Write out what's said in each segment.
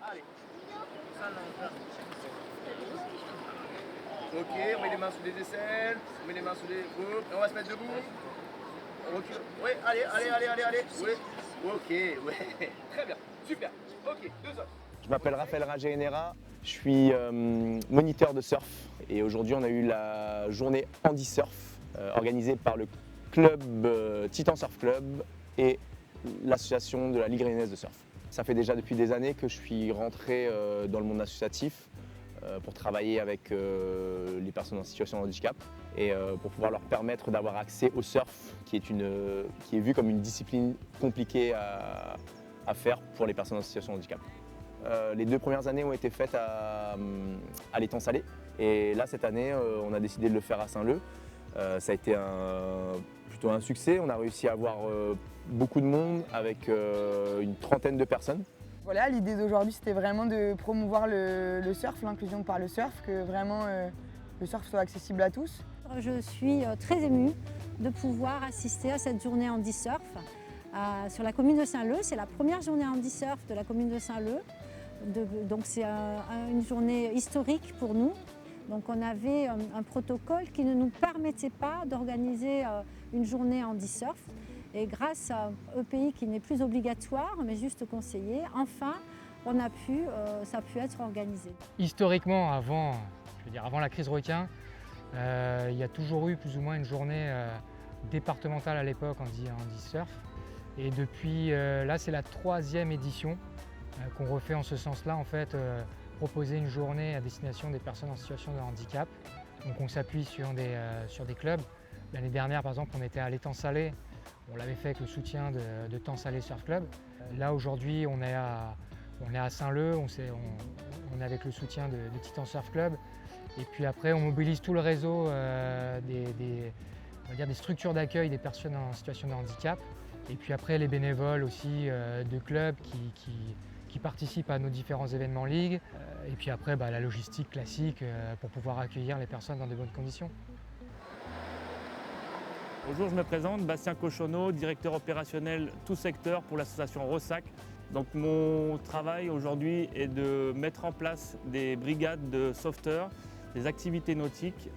Allez. Ok, on met les mains sous les aisselles, on met les mains sous les boucles, on va se mettre debout. On recule. Oui, allez. Oui. Ok, ouais. Très bien, super. Ok, 2 autres. Je m'appelle Raphaël Rajaenera, je suis moniteur de surf et aujourd'hui on a eu la journée Handi Surf organisée par le club Titan Surf Club et l'association de la Ligue Réunionnaise de Surf. Ça fait déjà depuis des années que je suis rentré dans le monde associatif pour travailler avec les personnes en situation de handicap et pour pouvoir leur permettre d'avoir accès au surf qui est vu comme une discipline compliquée à faire pour les personnes en situation de handicap. Les 2 premières années ont été faites à l'étang Salé et là cette année on a décidé de le faire à Saint-Leu. Ça a été plutôt un succès, on a réussi à avoir beaucoup de monde avec une trentaine de personnes. Voilà, l'idée d'aujourd'hui c'était vraiment de promouvoir le surf, l'inclusion par le surf, que vraiment le surf soit accessible à tous. Je suis très émue de pouvoir assister à cette journée Handi Surf sur la commune de Saint-Leu. C'est la première journée Handi Surf de la commune de Saint-Leu. Donc c'est une journée historique pour nous. Donc on avait un protocole qui ne nous permettait pas d'organiser une journée Handi Surf. Et grâce à EPI qui n'est plus obligatoire mais juste conseillé, enfin ça a pu être organisé. Historiquement, avant la crise requin, il y a toujours eu plus ou moins une journée départementale à l'époque Handi Surf. Et depuis là, c'est la 3e édition qu'on refait en ce sens-là, en fait, proposer une journée à destination des personnes en situation de handicap. Donc on s'appuie sur des clubs. L'année dernière, par exemple, on était à l'étang Salé. On l'avait fait avec le soutien de Temps Salé Surf Club. Là, aujourd'hui, on est à Saint-Leu, on est avec le soutien de Titan Surf Club. Et puis après, on mobilise tout le réseau des structures d'accueil des personnes en situation de handicap. Et puis après, les bénévoles aussi de clubs qui participent à nos différents événements Ligue. Et puis après, la logistique classique pour pouvoir accueillir les personnes dans de bonnes conditions. Bonjour, je me présente, Bastien Cochonneau, directeur opérationnel tout secteur pour l'association Ressac. Donc mon travail aujourd'hui est de mettre en place des brigades de sauveteurs, des activités nautiques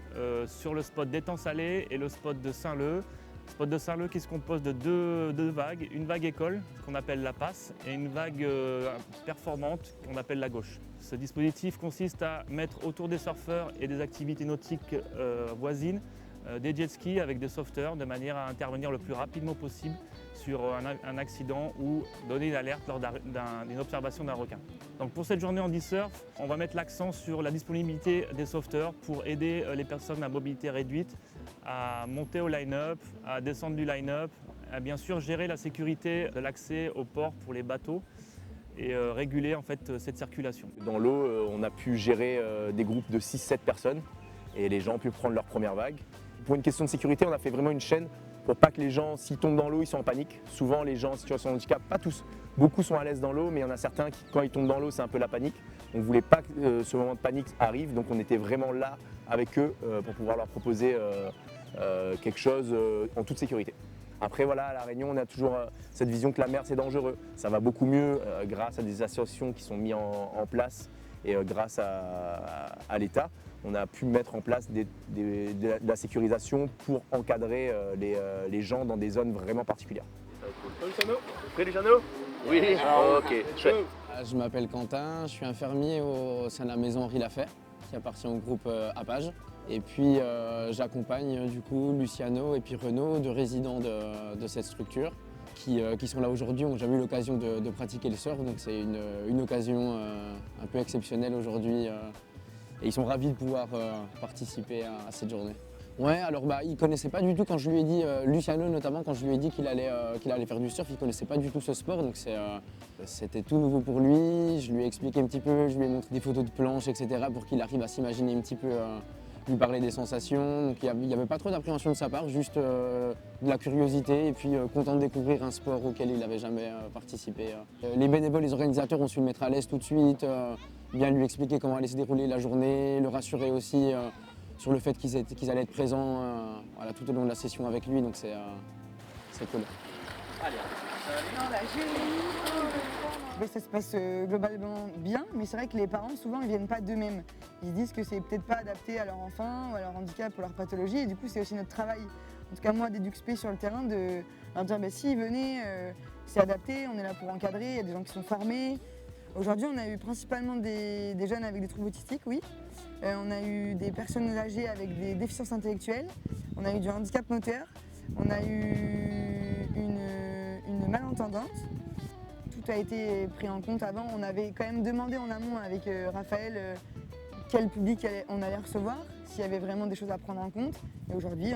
sur le spot d'Étang Salé et le spot de Saint-Leu. Le spot de Saint-Leu qui se compose de deux vagues, une vague école qu'on appelle la passe et une vague performante qu'on appelle la gauche. Ce dispositif consiste à mettre autour des surfeurs et des activités nautiques voisines des jet skis avec des sauveteurs de manière à intervenir le plus rapidement possible sur un accident ou donner une alerte lors d'une observation d'un requin. Donc pour cette journée Handi Surf, on va mettre l'accent sur la disponibilité des sauveteurs pour aider les personnes à mobilité réduite à monter au line-up, à descendre du line-up, à bien sûr gérer la sécurité de l'accès au port pour les bateaux et réguler en fait cette circulation. Dans l'eau, on a pu gérer des groupes de 6-7 personnes et les gens ont pu prendre leur première vague. Pour une question de sécurité, on a fait vraiment une chaîne pour pas que les gens, s'ils tombent dans l'eau, ils sont en panique. Souvent, les gens en situation de handicap, pas tous, beaucoup sont à l'aise dans l'eau, mais il y en a certains qui, quand ils tombent dans l'eau, c'est un peu la panique. On ne voulait pas que ce moment de panique arrive, donc on était vraiment là avec eux pour pouvoir leur proposer quelque chose en toute sécurité. Après, voilà, à La Réunion, on a toujours cette vision que la mer, c'est dangereux. Ça va beaucoup mieux grâce à des associations qui sont mises en place et grâce à l'État. On a pu mettre en place de la sécurisation pour encadrer les gens dans des zones vraiment particulières. Près du Luciano? Oui, ok, chouette. Je m'appelle Quentin, je suis infirmier au sein de la maison Henri Laffaire, qui appartient au groupe APAGE. Et puis j'accompagne du coup Luciano et puis Renaud, deux résidents de cette structure, qui sont là aujourd'hui, ont jamais eu l'occasion de pratiquer le surf, donc c'est une occasion un peu exceptionnelle aujourd'hui. Et ils sont ravis de pouvoir participer à cette journée. Ouais, alors ils ne connaissaient pas du tout quand je lui ai dit, Luciano notamment, quand je lui ai dit qu'il allait faire du surf, il ne connaissait pas du tout ce sport, donc c'était tout nouveau pour lui. Je lui ai expliqué un petit peu, je lui ai montré des photos de planches, etc. pour qu'il arrive à s'imaginer un petit peu, lui parler des sensations. Donc il n'y avait pas trop d'appréhension de sa part, juste de la curiosité et puis content de découvrir un sport auquel il n'avait jamais participé. Les bénévoles, les organisateurs ont su le mettre à l'aise tout de suite, bien lui expliquer comment allait se dérouler la journée, le rassurer aussi sur le fait qu'ils allaient être présents tout au long de la session avec lui, donc c'est cool. Allez, Oui, ça se passe globalement bien, mais c'est vrai que les parents, souvent, ils viennent pas d'eux-mêmes. Ils se disent que c'est peut-être pas adapté à leur enfant, ou à leur handicap, ou à leur pathologie, et du coup, c'est aussi notre travail, en tout cas moi, d'EduxP sur le terrain, de leur dire, si, venez, c'est adapté, on est là pour encadrer, il y a des gens qui sont formés. Aujourd'hui, on a eu principalement des jeunes avec des troubles autistiques, oui. On a eu des personnes âgées avec des déficiences intellectuelles, on a eu du handicap moteur, on a eu une malentendante. Tout a été pris en compte avant. On avait quand même demandé en amont avec Raphaël quel public on allait recevoir, s'il y avait vraiment des choses à prendre en compte. Et aujourd'hui,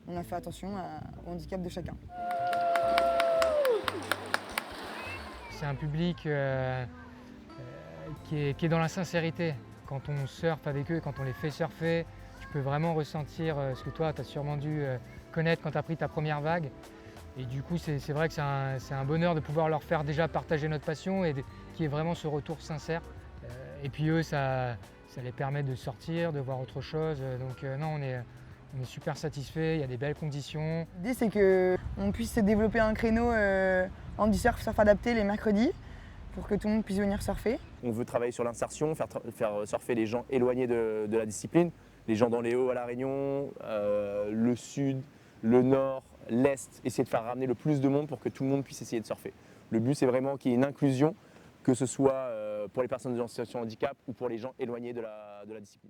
on a fait attention au handicap de chacun. C'est un public qui est dans la sincérité. Quand on surfe avec eux, quand on les fait surfer, tu peux vraiment ressentir ce que toi, tu as sûrement dû connaître quand tu as pris ta première vague. Et du coup, c'est vrai que c'est un bonheur de pouvoir leur faire déjà partager notre passion et qu'il y ait vraiment ce retour sincère. Et puis eux, ça les permet de sortir, de voir autre chose. Donc non, on est super satisfaits, il y a des belles conditions. L'idée, c'est qu'on puisse développer un créneau handi-surf, surf adapté les mercredis, pour que tout le monde puisse venir surfer. On veut travailler sur l'insertion, faire surfer les gens éloignés de la discipline, les gens dans les Hauts à La Réunion, le Sud, le Nord, l'Est, essayer de faire ramener le plus de monde pour que tout le monde puisse essayer de surfer. Le but, c'est vraiment qu'il y ait une inclusion, que ce soit pour les personnes en situation de handicap ou pour les gens éloignés de la discipline.